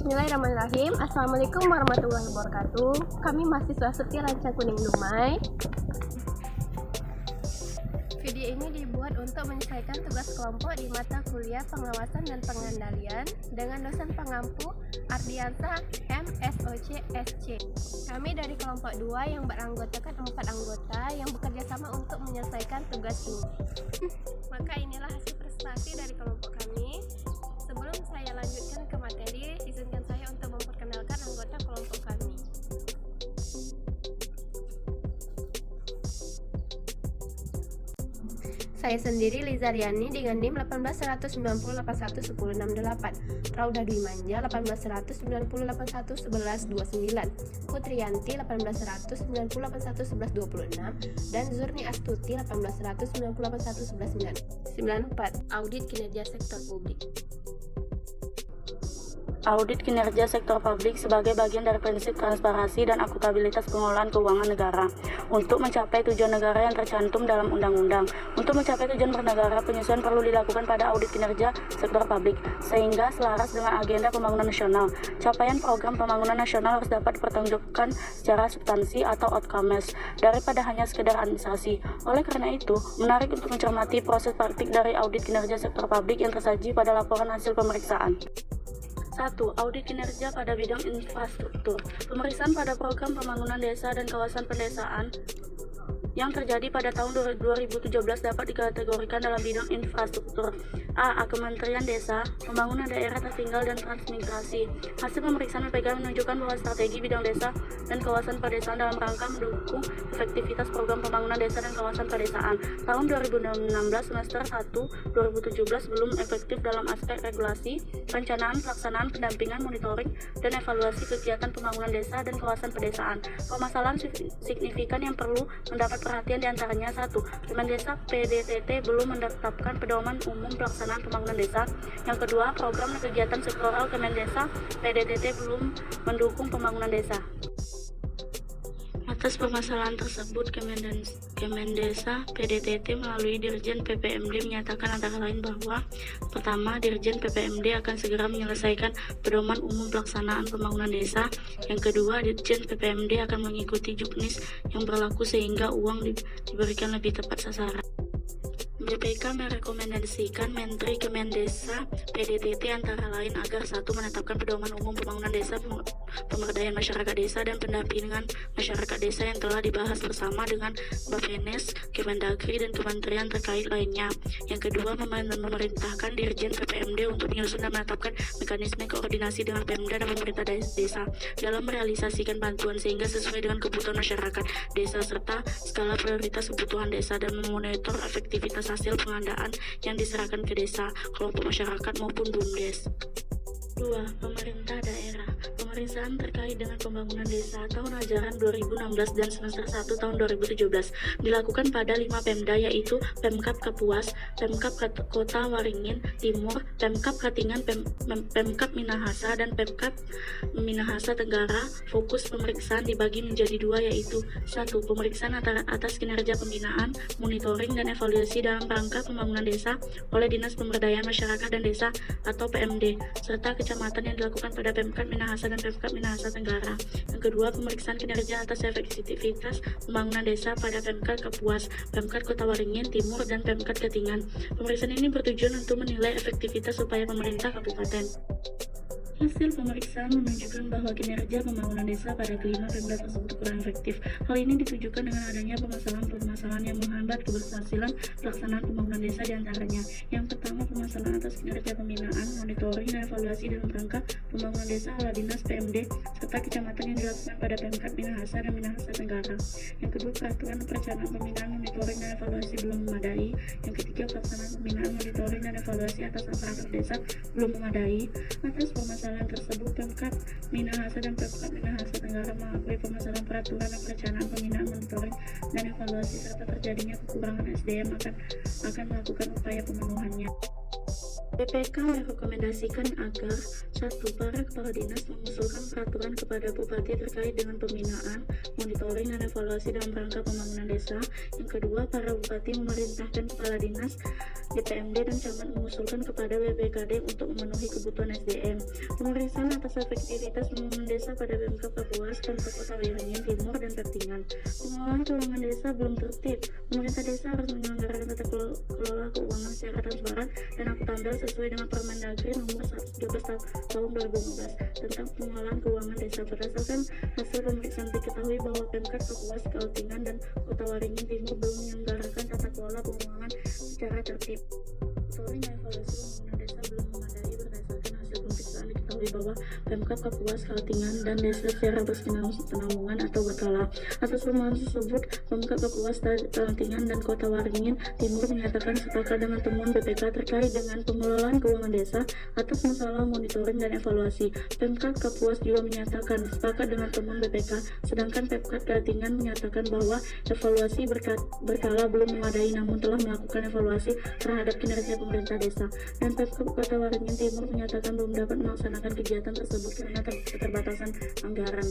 Bismillahirrahmanirrahim. Assalamualaikum warahmatullahi wabarakatuh. Kami mahasiswa Setia Rancang Kuning Dumai. Video ini dibuat untuk menyelesaikan tugas kelompok di mata kuliah pengawasan dan pengendalian dengan dosen pengampu Ardiansa MSOC SC. Kami dari kelompok 2 yang beranggotakan 4 anggota yang bekerja sama untuk menyelesaikan tugas ini. Maka inilah hasil prestasi dari kelompok kami. Sebelum saya lanjutkan ke materi, izinkan saya untuk memperkenalkan anggota kelompok kami. Saya sendiri Liza Riani dengan NIM 18190811068, Rauda Dwi Manja 18190811129, Putriyanti 18190811126, dan Zurni Astuti 18190811194. Audit kinerja sektor publik. Audit kinerja sektor publik sebagai bagian dari prinsip transparansi dan akuntabilitas pengelolaan keuangan negara untuk mencapai tujuan negara yang tercantum dalam undang-undang. Untuk mencapai tujuan bernegara, penyusunan perlu dilakukan pada audit kinerja sektor publik sehingga selaras dengan agenda pembangunan nasional. Capaian program pembangunan nasional harus dapat dipertanggungjawabkan secara substansi atau outcomes daripada hanya sekedar administrasi. Oleh karena itu, menarik untuk mencermati proses praktik dari audit kinerja sektor publik yang tersaji pada laporan hasil pemeriksaan. 1. Audit kinerja pada bidang infrastruktur. Pemeriksaan pada program pembangunan desa dan kawasan pedesaan yang terjadi pada tahun 2017 dapat dikategorikan dalam bidang infrastruktur. A. Kementerian Desa, Pembangunan Daerah Tertinggal dan Transmigrasi. Hasil pemeriksaan BPK menunjukkan bahwa strategi bidang desa dan kawasan pedesaan dalam rangka mendukung efektivitas program pembangunan desa dan kawasan pedesaan tahun 2016 semester 1 2017 belum efektif dalam aspek regulasi, perencanaan, pelaksanaan, pendampingan, monitoring, dan evaluasi kegiatan pembangunan desa dan kawasan pedesaan. Permasalahan signifikan yang perlu mendapat perhatian diantaranya: 1. Kemendesa PDTT belum menetapkan pedoman umum pelaksanaan pembangunan desa. Yang kedua, program dan kegiatan sektoral Kemendesa PDTT belum mendukung pembangunan desa. Atas permasalahan tersebut, Kemendesa PDTT melalui Dirjen PPMD menyatakan antara lain bahwa: pertama, Dirjen PPMD akan segera menyelesaikan pedoman umum pelaksanaan pembangunan desa. Yang kedua, Dirjen PPMD akan mengikuti juknis yang berlaku sehingga uang diberikan lebih tepat sasaran. BPK merekomendasikan Menteri Kemendesa PDTT antara lain agar: 1. Menetapkan pedoman umum pembangunan desa, pemberdayaan masyarakat desa, dan pendampingan masyarakat desa yang telah dibahas bersama dengan Bappenas, Kemendagri, dan kementerian terkait lainnya. Yang kedua, memerintahkan Dirjen PPMD untuk menyusun dan menetapkan mekanisme koordinasi dengan Pemda dan pemerintah desa dalam merealisasikan bantuan sehingga sesuai dengan kebutuhan masyarakat desa serta skala prioritas kebutuhan desa, dan memonitor efektivitas hasil pengadaan yang diserahkan ke desa, kelompok masyarakat maupun BUMDes. 2. Pemerintah daerah. Pemeriksaan terkait dengan pembangunan desa tahun ajaran 2016 dan semester 1 tahun 2017 dilakukan pada 5 Pemda, yaitu Pemkab Kapuas, Pemkab Kota Waringin Timur, Pemkab Katingan, Pemkab Minahasa, dan Pemkab Minahasa Tenggara. Fokus pemeriksaan dibagi menjadi 2, yaitu: 1. Pemeriksaan atas kinerja pembinaan, monitoring, dan evaluasi dalam rangka pembangunan desa oleh Dinas Pemberdayaan Masyarakat dan Desa atau PMD, serta kecamatan yang dilakukan pada Pemkab Minahasa dan Pemkab Minahasa Tenggara. Yang kedua, pemeriksaan kinerja atas efektivitas pembangunan desa pada Pemkab Kapuas, Pemkab Kota Waringin Timur, dan Pemkab Katingan. Pemeriksaan ini bertujuan untuk menilai efektivitas upaya pemerintah kabupaten. Hasil pemeriksaan menunjukkan bahwa kinerja pembangunan desa pada kelima Pemda tersebut kurang efektif. Hal ini ditujukan dengan adanya permasalahan-permasalahan yang menghambat keberhasilan pelaksanaan pembangunan desa, diantaranya: yang pertama, permasalahan atas kinerja pembinaan, monitoring, dan evaluasi dalam rangka pembangunan desa oleh Dinas PMD serta kecamatan yang dilakukan pada Pemkab Minahasa dan Minahasa Tenggara. Yang kedua, peraturan perencanaan pembinaan, monitoring, dan evaluasi belum memadai. Yang ketiga, pelaksanaan pembinaan, monitoring, dan evaluasi atas aparatur desa belum memadai. Atas permasalahan tersebut, Pemkab Minahasa dan Pemkab Minahasa Tenggara mengakui permasalahan peraturan dan perencanaan pembinaan, monitoring, dan evaluasi serta terjadinya kekurangan SDM akan melakukan upaya pemenuhannya. BPK merekomendasikan agar 1. Para kepala dinas mengusulkan peraturan kepada Bupati terkait dengan pembinaan, monitoring, dan evaluasi dalam rangka pembangunan desa. Yang kedua, para Bupati memerintahkan kepala dinas, DPMD, dan camat mengusulkan kepada BPKD untuk memenuhi kebutuhan SDM. Pemeriksaan atas efektivitas pembangunan desa pada Pemkab Kapuas, Pemkab Kota Waringin Timur, dan Pertingan. Pengelolaan keuangan desa belum tertib. Pemerintah desa harus menyelenggarakan tata kelola keuangan secara transparan dan akutabel sesuai dengan Permendagri nomor 113 tahun 2015 tentang pengelolaan keuangan desa. Berdasarkan hasil pemeriksaan diketahui bahwa Pemkab Kapuas, Kaltingan, dan Kota Waringin Timur belum menyelenggarakan tata kelola keuangan secara tertib. Monitoring dan evaluasi pembangunan desa belum memadai. Berdasarkan hasil pemeriksaan diketahui bahwa Pemkab Kapuas, Kaltingan, dan desa secara berkesinambungan atau berkala. Atas permohonan tersebut, Pemkab Kapuas, Kaltingan, dan Kota Waringin Timur menyatakan sepakat dengan temuan BPK terkait dengan pengelolaan keuangan desa atas masalah monitoring dan evaluasi. Pemkab Kapuas juga menyatakan sepakat dengan temuan BPK, sedangkan Pemkab Kaltingan menyatakan bahwa evaluasi berkala belum memadai namun telah melakukan evaluasi terhadap kinerja pemerintah desa. Dan Pemkab Kota Waringin Timur menyatakan belum dapat melaksanakan kegiatan tersebut karena keterbatasan anggaran.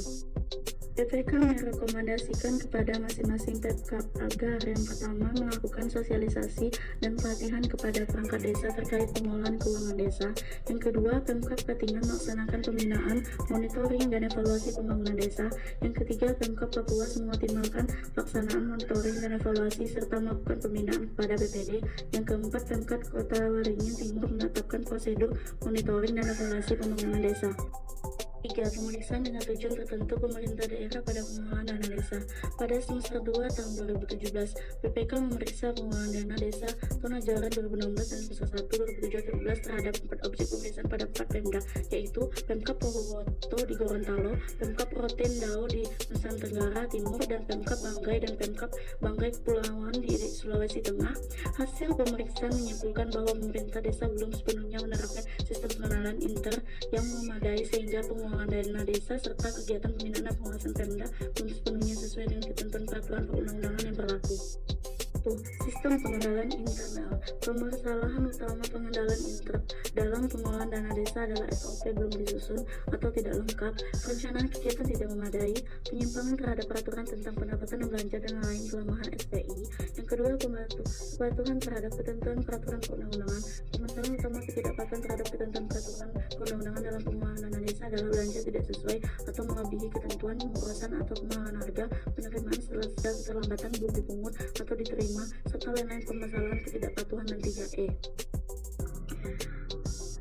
BPK merekomendasikan kepada masing-masing Pemkab agar yang pertama melakukan sosialisasi dan pelatihan kepada perangkat desa terkait pengelolaan keuangan desa. Yang kedua, Pemkab Kaltingan melaksanakan pembinaan, monitoring, dan evaluasi pembangunan desa. Yang ketiga, Pemkab Kapuas mengoptimalkan pelaksanaan monitoring dan evaluasi serta melakukan pembinaan kepada BPD. Yang keempat, Pemkab Kota Waringin Timur menetapkan prosedur monitoring dan evaluasi pembangunan desa. 3. Pemeriksaan dengan tujuan tertentu pemerintah daerah pada pengelolaan dana desa. Pada semester 2 tahun 2017, BPK memeriksa pengelolaan dana desa tahun ajaran 2016 dan semester 1 2017 terhadap 4 objek pemeriksaan pada 4 Pemda, yaitu Pemkab Purwokerto di Gorontalo, Pemkab Rotendao di Nusa Tenggara Timur, dan Pemkab Banggai dan Pemkab Banggai Kepulauan di Sulawesi Tengah. Hasil pemeriksaan menyimpulkan bahwa pemerintah desa belum sepenuhnya menerapkan sistem pengenalan inter yang memadai sehingga pengelolaan dana desa serta kegiatan pembinaan dan pengawasan Pemda belum sepenuhnya sesuai dengan ketentuan peraturan perundang-undangan yang berlaku. Sistem pengendalian internal. Permasalahan utama pengendalian internal dalam pengelolaan dana desa adalah SOP belum disusun atau tidak lengkap, perencanaan kegiatan tidak memadai, penyimpangan terhadap peraturan tentang pendapatan dan belanja dan lain kelemahan SPI. Yang kedua, kepatuhan terhadap ketentuan peraturan perundang-undangan. Permasalahan utama ketidakpatuhan terhadap ketentuan peraturan perundang-undangan dalam pengelolaan dana desa adalah belanja tidak sesuai atau melebihi ketentuan, pemborosan atau kemahalan harga, penerimaan setelah keterlambatan belum dipungut atau diterima, serta lain-lain permasalahan ketidakpatuhan dan 3E.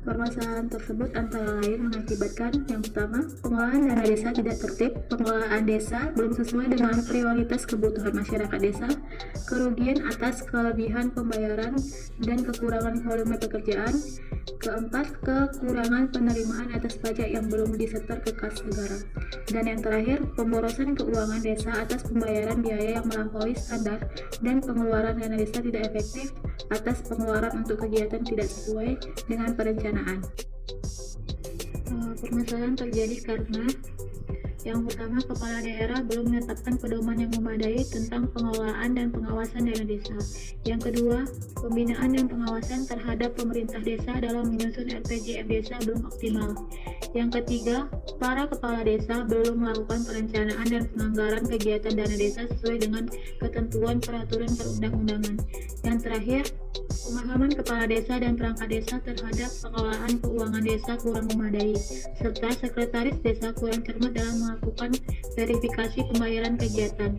Permasalahan tersebut antara lain mengakibatkan yang pertama, pengelolaan dana desa tidak tertib, pengelolaan desa belum sesuai dengan prioritas kebutuhan masyarakat desa, kerugian atas kelebihan pembayaran dan kekurangan volume pekerjaan. Keempat, kekurangan penerimaan atas pajak yang belum disetor ke kas negara. Dan yang terakhir, pemborosan keuangan desa atas pembayaran biaya yang melampaui standar dan pengeluaran dana desa tidak efektif atas pengeluaran untuk kegiatan tidak sesuai dengan perencanaan. Permasalahan terjadi karena yang pertama, kepala daerah belum menetapkan pedoman yang memadai tentang pengelolaan dan pengawasan dana desa. Yang kedua, pembinaan dan pengawasan terhadap pemerintah desa dalam menyusun RPJM desa belum optimal. Yang ketiga, para kepala desa belum melakukan perencanaan dan penganggaran kegiatan dana desa sesuai dengan ketentuan peraturan perundang-undangan. Yang terakhir, pemahaman kepala desa dan perangkat desa terhadap pengelolaan keuangan desa kurang memadai, serta sekretaris desa kurang cermat dalam melakukan verifikasi pembayaran kegiatan.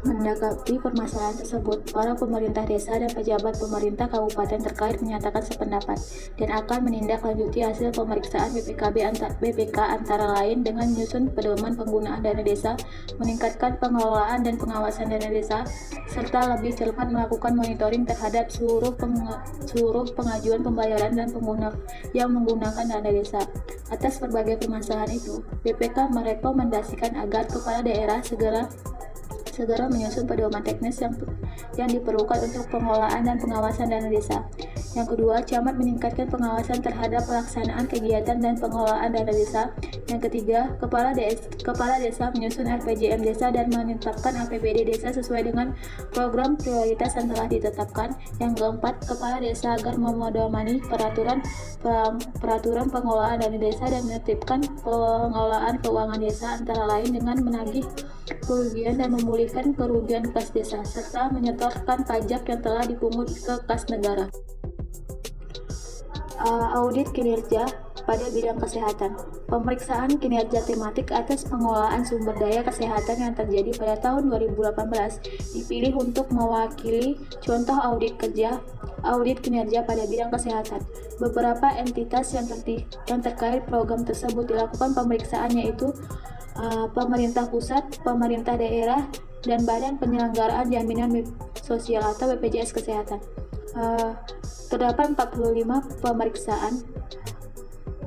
Menanggapi permasalahan tersebut, para pemerintah desa dan pejabat pemerintah kabupaten terkait menyatakan sependapat dan akan menindaklanjuti hasil pemeriksaan BPK antara lain dengan menyusun pedoman penggunaan dana desa, meningkatkan pengelolaan dan pengawasan dana desa, serta lebih cepat melakukan monitoring terhadap seluruh pengajuan pembayaran dan pengguna yang menggunakan dana desa. Atas berbagai permasalahan itu, BPK merekomendasikan agar kepala daerah segera menyusun pedoman teknis yang diperlukan untuk pengelolaan dan pengawasan dana desa. Yang kedua, camat meningkatkan pengawasan terhadap pelaksanaan kegiatan dan pengelolaan dana desa. Yang ketiga, kepala desa menyusun RPJM desa dan menetapkan APBD desa sesuai dengan program prioritas yang telah ditetapkan. Yang keempat, kepala desa agar memedomani peraturan pengelolaan dana desa dan menertibkan pengelolaan keuangan desa, antara lain dengan menagih kerugian dan memulihkan kerugian kas desa, serta menyetorkan pajak yang telah dipungut ke kas negara. Audit kinerja pada bidang kesehatan. Pemeriksaan kinerja tematik atas pengelolaan sumber daya kesehatan yang terjadi pada tahun 2018 dipilih untuk mewakili contoh audit kinerja pada bidang kesehatan. Beberapa entitas yang terkait program tersebut dilakukan pemeriksaan, yaitu pemerintah pusat, pemerintah daerah, dan Badan Penyelenggaraan Jaminan Sosial atau BPJS Kesehatan. Terdapat 45 pemeriksaan,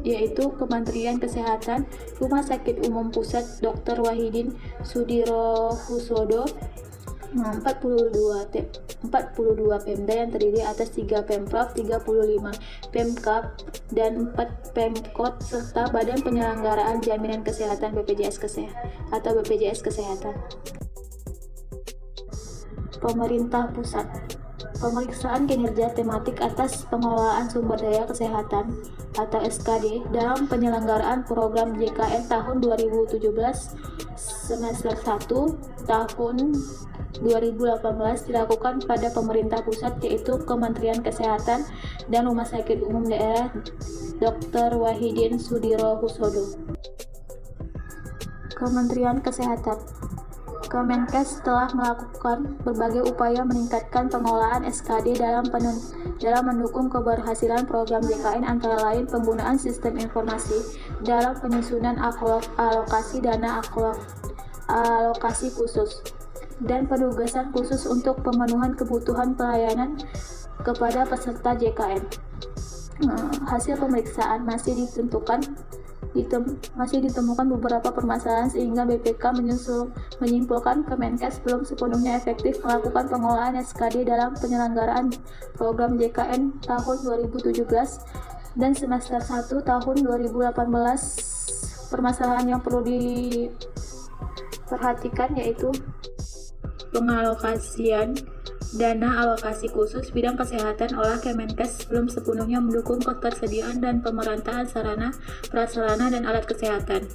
yaitu Kementerian Kesehatan, Rumah Sakit Umum Pusat Dr. Wahidin Sudirohusodo, 42 Pemda yang terdiri atas 3 Pemprov, 35 Pemkab, dan 4 Pemkot, serta Badan Penyelenggaraan Jaminan Kesehatan BPJS Kesehatan. Pemerintah pusat. Pemeriksaan kinerja tematik atas pengelolaan sumber daya kesehatan atau SKD dalam penyelenggaraan program JKN tahun 2017 semester 1 tahun 2018 dilakukan pada pemerintah pusat, yaitu Kementerian Kesehatan dan Rumah Sakit Umum Daerah Dr. Wahidin Sudirohusodo. Kementerian Kesehatan. Kemenkes telah melakukan berbagai upaya meningkatkan pengelolaan SKD dalam mendukung keberhasilan program JKN, antara lain penggunaan sistem informasi dalam penyusunan alokasi dana alokasi khusus, dan penugasan khusus untuk pemenuhan kebutuhan pelayanan kepada peserta JKN. Hasil pemeriksaan masih ditemukan beberapa permasalahan, sehingga BPK menyimpulkan Kemenkes belum sepenuhnya efektif melakukan pengelolaan SKD dalam penyelenggaraan program JKN tahun 2017 dan semester 1 tahun 2018. Permasalahan yang perlu diperhatikan yaitu pengalokasian dana alokasi khusus bidang kesehatan oleh Kemenkes belum sepenuhnya mendukung ketersediaan dan pemerataan sarana, prasarana, dan alat kesehatan.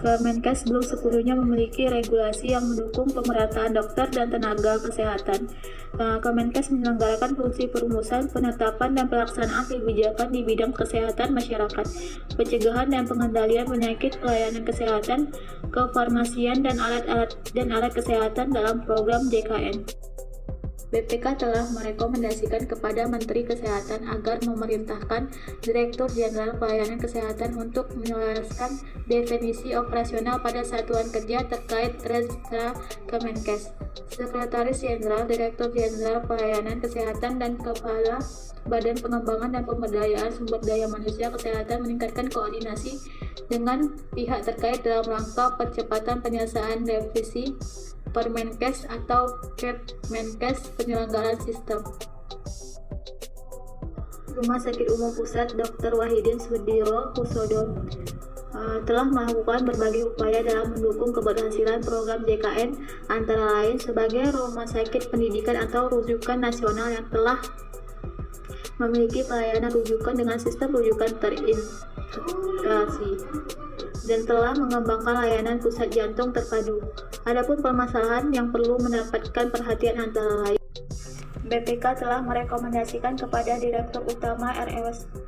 Kemenkes belum sepenuhnya memiliki regulasi yang mendukung pemerataan dokter dan tenaga kesehatan. Kemenkes menyelenggarakan fungsi perumusan, penetapan, dan pelaksanaan kebijakan di bidang kesehatan masyarakat, pencegahan dan pengendalian penyakit, pelayanan kesehatan, kefarmasian, dan alat kesehatan dalam program JKN. BPK telah merekomendasikan kepada Menteri Kesehatan agar memerintahkan Direktur Jenderal Pelayanan Kesehatan untuk menyelaraskan definisi operasional pada satuan kerja terkait Restra Kemenkes. Sekretaris Jenderal, Direktur Jenderal Pelayanan Kesehatan, dan Kepala Badan Pengembangan dan Pemberdayaan Sumber Daya Manusia Kesehatan meningkatkan koordinasi dengan pihak terkait dalam rangka percepatan penyelesaian revisi Permenkes atau Kepmenkes penyelenggaraan sistem. Rumah Sakit Umum Pusat Dr. Wahidin Sudirohusodo telah melakukan berbagai upaya dalam mendukung keberhasilan program JKN, antara lain sebagai rumah sakit pendidikan atau rujukan nasional yang telah memiliki pelayanan rujukan dengan sistem rujukan terintegrasi dan telah mengembangkan layanan pusat jantung terpadu. Adapun permasalahan yang perlu mendapatkan perhatian antara lain, BPK telah merekomendasikan kepada Direktur Utama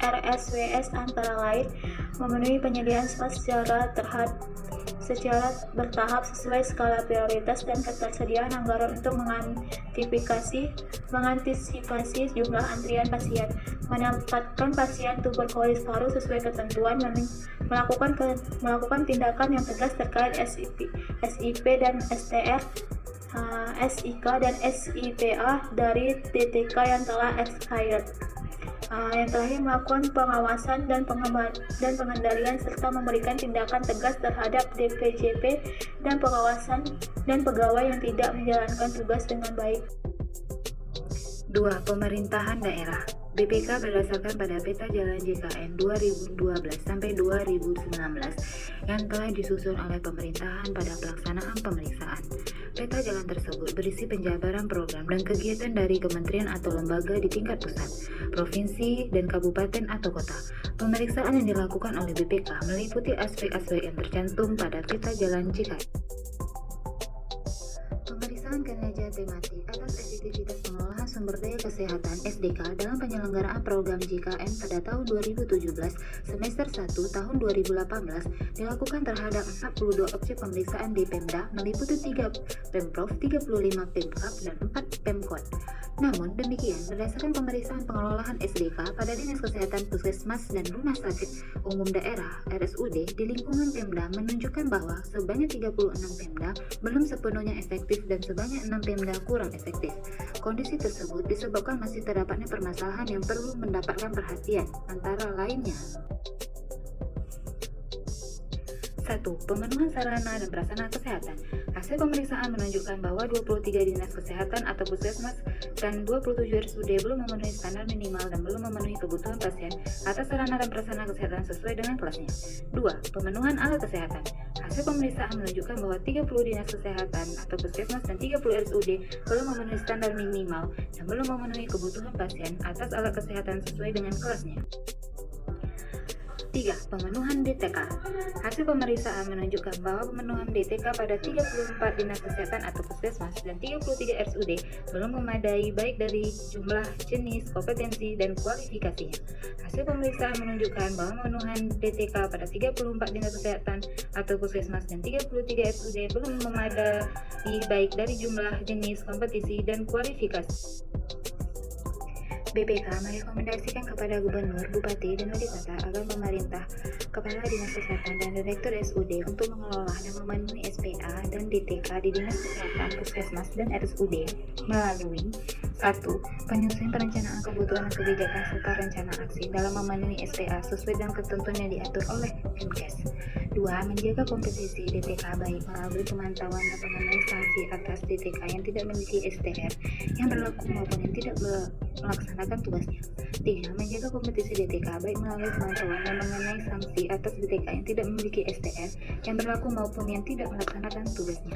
RSWS antara lain memenuhi penyediaan spot secara bertahap sesuai skala prioritas dan ketersediaan anggaran untuk mengantisipasi jumlah antrian pasien, menempatkan pasien tuberkulosis paru sesuai ketentuan, melakukan tindakan yang tegas terkait SIP dan STR, SIK dan SIPA dari TTK yang telah expired. Yang terakhir, melakukan pengawasan dan pengendalian serta memberikan tindakan tegas terhadap DPJP dan pengawasan dan pegawai yang tidak menjalankan tugas dengan baik. 2. Pemerintahan daerah. BPK berdasarkan pada peta jalan JKN 2012 sampai 2019 yang telah disusun oleh pemerintahan pada pelaksanaan pemeriksaan. Peta jalan tersebut berisi penjabaran program dan kegiatan dari kementerian atau lembaga di tingkat pusat, provinsi, dan kabupaten atau kota. Pemeriksaan yang dilakukan oleh BPK meliputi aspek-aspek yang tercantum pada peta jalan JKN. Pemeriksaan kinerja tematik atas efektivitas pengelolaan sumber daya kesehatan SDK dalam penyelenggaraan program JKN pada tahun 2017 semester 1 tahun 2018 dilakukan terhadap 42 objek pemeriksaan di Pemda meliputi 3 Pemprov, 35 Pemkab, dan 4 Pemkot. Namun demikian, berdasarkan pemeriksaan pengelolaan SDK pada Dinas Kesehatan Puskesmas dan Rumah Sakit Umum Daerah RSUD di lingkungan Pemda menunjukkan bahwa sebanyak 36 Pemda belum sepenuhnya efektif dan sebanyak 6 Pemda kurang efektif. Kondisi tersebut disebabkan masih terdapatnya permasalahan yang perlu mendapatkan perhatian, antara lainnya. 1. Pemenuhan sarana dan prasarana kesehatan. Hasil pemeriksaan menunjukkan bahwa 23 dinas kesehatan atau puskesmas dan 27 RSUD belum memenuhi standar minimal dan belum memenuhi kebutuhan pasien atas sarana dan prasarana kesehatan sesuai dengan kelasnya. 2. Pemenuhan alat kesehatan. Hasil pemeriksaan menunjukkan bahwa 30 dinas kesehatan atau puskesmas dan 30 RSUD belum memenuhi standar minimal dan belum memenuhi kebutuhan pasien atas alat kesehatan sesuai dengan kelasnya. 3. Pemenuhan DTK. Hasil pemeriksaan menunjukkan bahwa pemenuhan DTK pada 34 dinas kesehatan atau puskesmas dan 33 RSUD belum memadai baik dari jumlah, jenis, kompetensi, dan kualifikasinya. Hasil pemeriksaan menunjukkan bahwa pemenuhan DTK pada 34 dinas kesehatan atau puskesmas dan 33 RSUD belum memadai baik dari jumlah, jenis, kompetensi, dan kualifikasi. BPK merekomendasikan kepada Gubernur, Bupati, dan Wali Kota agar pemerintah, Kepala Dinas Kesehatan, dan Direktur SUD untuk mengelola dan memenuhi SPA dan DTK di Dinas Kesehatan, Puskesmas, dan RSUD melalui 1. Penyusunan perencanaan kebutuhan dan kebijakan serta rencana aksi dalam memenuhi SPA sesuai dengan ketentuan yang diatur oleh Kemenkes. 2. Menjaga kompetensi DTK baik melalui pemantauan dan pengenai sanksi atas DTK yang tidak memiliki STR yang berlaku maupun yang tidak melaksanakan tugasnya. 3. Menjaga kompetensi DTK baik melalui pemantauan dan mengenai sanksi atas DTK yang tidak memiliki STR yang berlaku maupun yang tidak melaksanakan tugasnya.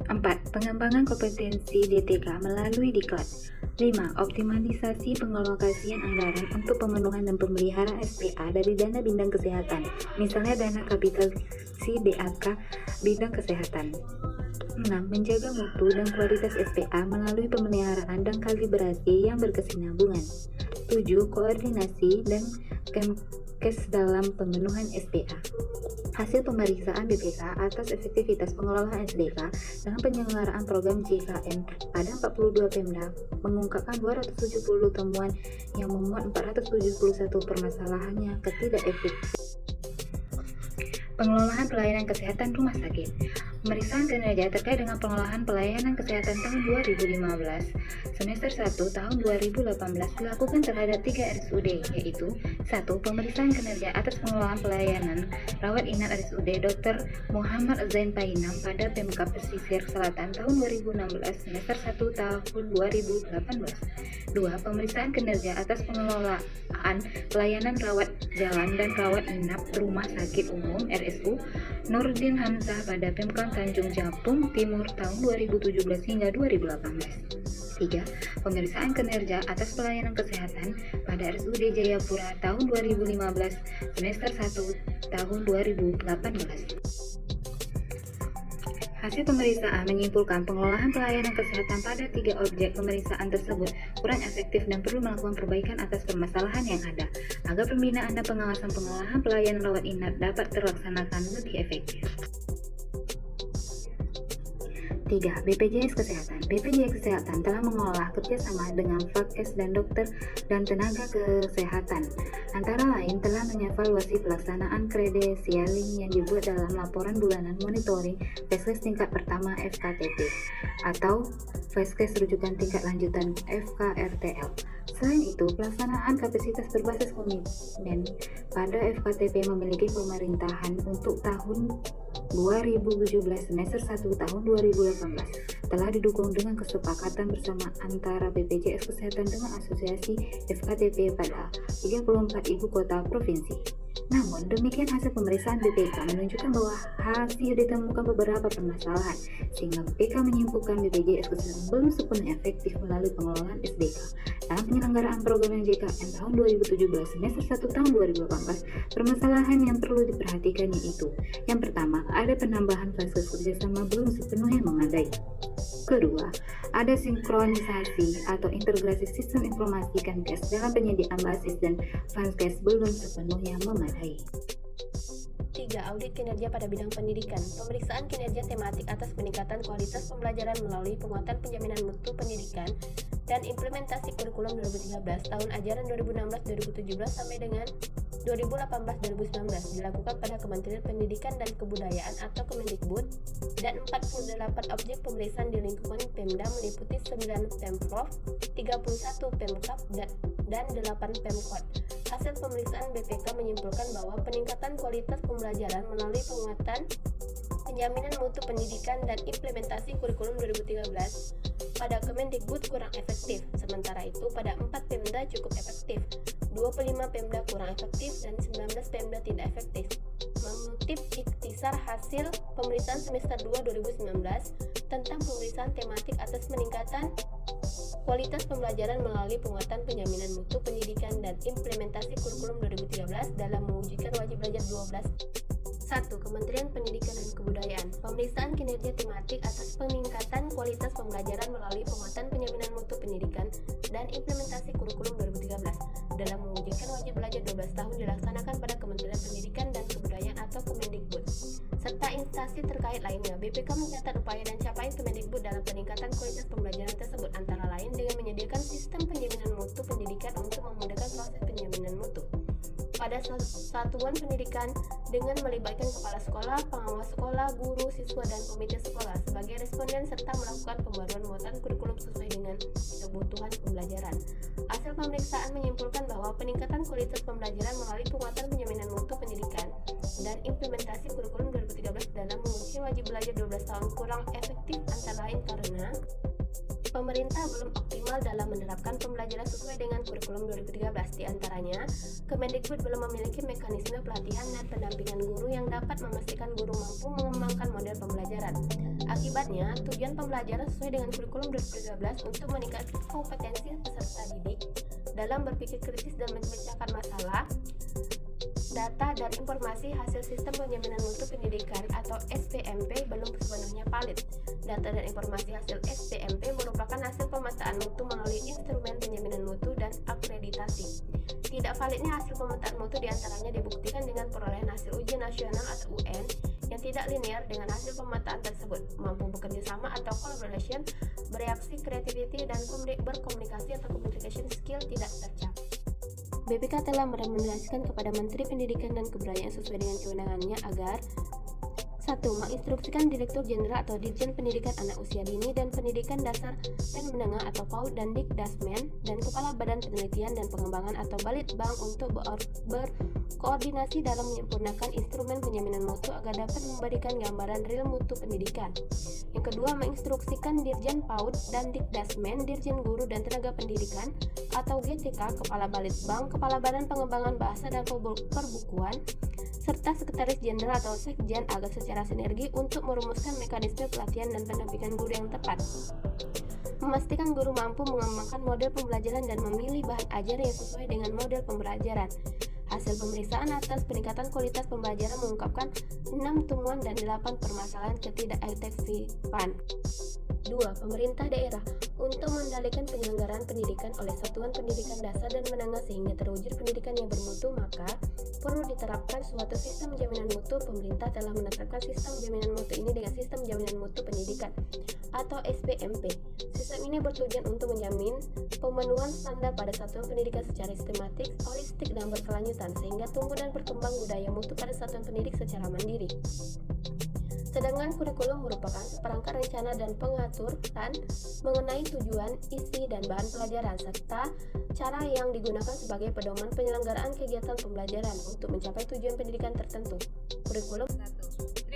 4. Pengembangan kompetensi DTK melalui diklat. 5. Optimalisasi pengalokasian anggaran untuk pemenuhan dan pemeliharaan SPA dari dana bidang kesehatan, misalnya dana kapitalisasi DAK bidang kesehatan. 6. Menjaga mutu dan kualitas SPA melalui pemeliharaan dan kalibrasi yang berkesinambungan. 7. Koordinasi dan Kemenkes dalam pemenuhan SPA. Hasil pemeriksaan BPK atas efektivitas pengelolaan SDK dalam penyelenggaraan program JKN pada 42 Pemda mengungkapkan 270 temuan yang memuat 471 permasalahan yang ketidakefektifan. Pengelolaan pelayanan kesehatan rumah sakit. Pemeriksaan kinerja terkait dengan pengelolaan pelayanan kesehatan tahun 2015 semester 1 tahun 2018 dilakukan terhadap 3 RSUD, yaitu 1. Pemeriksaan kinerja atas pengelolaan pelayanan rawat inap RSUD Dr. Muhammad Zain Painam pada Pemkab Pesisir Selatan tahun 2016 semester 1 tahun 2018. 2. Pemeriksaan kinerja atas pengelolaan pelayanan rawat jalan dan rawat inap rumah sakit umum RSU Nurdin Hamzah pada Pemkab Tanjung Jabung Timur tahun 2017 hingga 2018. 3. Pemeriksaan kinerja atas pelayanan kesehatan pada RSUD Jayapura tahun 2015 semester 1 tahun 2018. Hasil pemeriksaan menyimpulkan pengelolaan pelayanan kesehatan pada 3 objek pemeriksaan tersebut kurang efektif dan perlu melakukan perbaikan atas permasalahan yang ada, agar pembinaan dan pengawasan pengelolaan pelayanan rawat inap dapat terlaksanakan lebih efektif. 3. BPJS Kesehatan. BPJS Kesehatan telah mengolah kerjasama dengan Fakkes dan dokter dan tenaga kesehatan. Antara lain telah mengevaluasi pelaksanaan kredensialing yang dibuat dalam laporan bulanan monitoring Fakkes tingkat pertama FKTP atau Vaskes rujukan tingkat lanjutan FKRTL. Selain itu, pelaksanaan kapasitas berbasis komitmen pada FKTP memiliki pemerintahan untuk tahun 2017 semester 1 tahun 2018 telah didukung dengan kesepakatan bersama antara BPJS Kesehatan dengan Asosiasi FKTP pada 34 ibu kota provinsi. Namun, demikian hasil pemeriksaan BPK menunjukkan bahwa hasil ditemukan beberapa permasalahan, sehingga BPK menyimpulkan BPJS Kesehatan belum sepenuhnya efektif melalui pengelolaan SDK. Dalam penyelenggaraan program JKN tahun 2017 semester 1 tahun 2018, permasalahan yang perlu diperhatikan yaitu: yang pertama, ada penambahan vaskes kerjasama belum sepenuhnya memadai. Kedua, ada sinkronisasi atau integrasi sistem informasi Kemenkes dalam penyediaan basis dan vaskes belum sepenuhnya memadai. 3. Audit kinerja pada bidang pendidikan. Pemeriksaan kinerja tematik atas peningkatan kualitas pembelajaran melalui penguatan penjaminan mutu pendidikan dan implementasi kurikulum 2013 tahun ajaran 2016-2017 sampai dengan 2018-2019 dilakukan pada Kementerian Pendidikan dan Kebudayaan atau Kemendikbud, dan 48 objek pemeriksaan di lingkungan Pemda meliputi 9 Pemprov, 31 Pemkab, dan 8 Pemkot. Hasil pemeriksaan BPK menyimpulkan bahwa peningkatan kualitas pembelajaran melalui penguatan penjaminan mutu pendidikan dan implementasi kurikulum 2013 pada Kemendikbud kurang efektif, sementara itu pada 4 Pemda cukup efektif, 25 Pemda kurang efektif, dan 19 Pemda tidak efektif. Mengutip ikhtisar hasil pemeriksaan semester 2 2019 tentang pemeriksaan tematik atas peningkatan kualitas pembelajaran melalui penguatan penjaminan mutu pendidikan dan implementasi kurikulum 2013 dalam mewujudkan wajib belajar 1. Kementerian Pendidikan dan Kebudayaan. Pemeriksaan kinerja tematik atas peningkatan kualitas pembelajaran melalui penguatan penjaminan mutu pendidikan dan implementasi kurikulum 2013 dalam mewujudkan wajib belajar 12 tahun dilaksanakan pada Kementerian Pendidikan dan Kebudayaan atau Kemendikbud serta instansi terkait lainnya. BPK mencatat upaya dan capaian Kemendikbud dalam peningkatan kualitas pembelajaran tersebut antara lain dengan menyediakan sistem penjaminan mutu pendidikan untuk memudahkan proses penjaminan mutu pada satuan pendidikan dengan melibatkan kepala sekolah, pengawas sekolah, guru, siswa, dan komite sekolah sebagai responden serta melakukan pembaruan muatan kurikulum sesuai dengan kebutuhan pembelajaran. Hasil pemeriksaan menyimpulkan bahwa peningkatan kualitas pembelajaran melalui penguatan penjaminan mutu pendidikan dan implementasi kurikulum 2013 dalam mewujudkan wajib belajar 12 tahun kurang efektif antara lain karena pemerintah belum optimal dalam menerapkan pembelajaran sesuai dengan kurikulum 2013. Di antaranya, Kemendikbud belum memiliki mekanisme pelatihan dan pendampingan guru yang dapat memastikan guru mampu mengembangkan model pembelajaran. Akibatnya, tujuan pembelajaran sesuai dengan kurikulum 2013 untuk meningkatkan kompetensi peserta didik dalam berpikir kritis dan memecahkan masalah, data dan informasi hasil sistem penjaminan mutu pendidikan atau SPMP belum sepenuhnya valid. Data dan informasi hasil SPMP merupakan hasil pemetaan mutu melalui instrumen penjaminan mutu dan akreditasi. Tidak validnya hasil pemetaan mutu diantaranya dibuktikan dengan perolehan hasil ujian nasional atau UN yang tidak linear dengan hasil pemetaan tersebut, mampu bekerja sama atau collaboration, bereaksi, creativity, dan berkomunikasi atau communication skill tidak tercapai. BPK telah merekomendasikan kepada Menteri Pendidikan dan Kebudayaan sesuai dengan kewenangannya agar 1. Menginstruksikan Direktur Jenderal atau Dirjen Pendidikan Anak Usia Dini dan Pendidikan Dasar dan Menengah atau PAUD dan Dikdasmen dan Kepala Badan Penelitian dan Pengembangan atau Balitbang untuk berkoordinasi dalam menyempurnakan instrumen penjaminan mutu agar dapat memberikan gambaran real mutu pendidikan. Yang kedua, menginstruksikan Dirjen PAUD dan Dikdasmen, Dirjen Guru dan Tenaga Pendidikan atau GTK, Kepala Balitbang, Kepala Badan Pengembangan Bahasa dan Perbukuan, serta Sekretaris Jenderal atau Sekjen agar secara sinergi untuk merumuskan mekanisme pelatihan dan pendampingan guru yang tepat. Memastikan guru mampu mengembangkan model pembelajaran dan memilih bahan ajar yang sesuai dengan model pembelajaran. Hasil pemeriksaan atas peningkatan kualitas pembelajaran mengungkapkan 6 temuan dan 8 permasalahan ketidakefektifan. 2. Pemerintah daerah untuk mengendalikan penyelenggaraan pendidikan oleh satuan pendidikan dasar dan menengah sehingga terwujud pendidikan yang bermutu, maka perlu diterapkan suatu sistem jaminan mutu. Pemerintah telah menetapkan sistem jaminan mutu ini dengan sistem jaminan mutu pendidikan atau SPMP. Sistem ini bertujuan untuk menjamin pemenuhan standar pada satuan pendidikan secara sistematik, holistik, dan berkelanjutan sehingga tumbuh dan berkembang budaya mutu pada satuan pendidik secara mandiri. Sedangkan kurikulum merupakan perangkat rencana dan pengaturan mengenai tujuan, isi, dan bahan pelajaran, serta cara yang digunakan sebagai pedoman penyelenggaraan kegiatan pembelajaran untuk mencapai tujuan pendidikan tertentu. Kurikulum 1.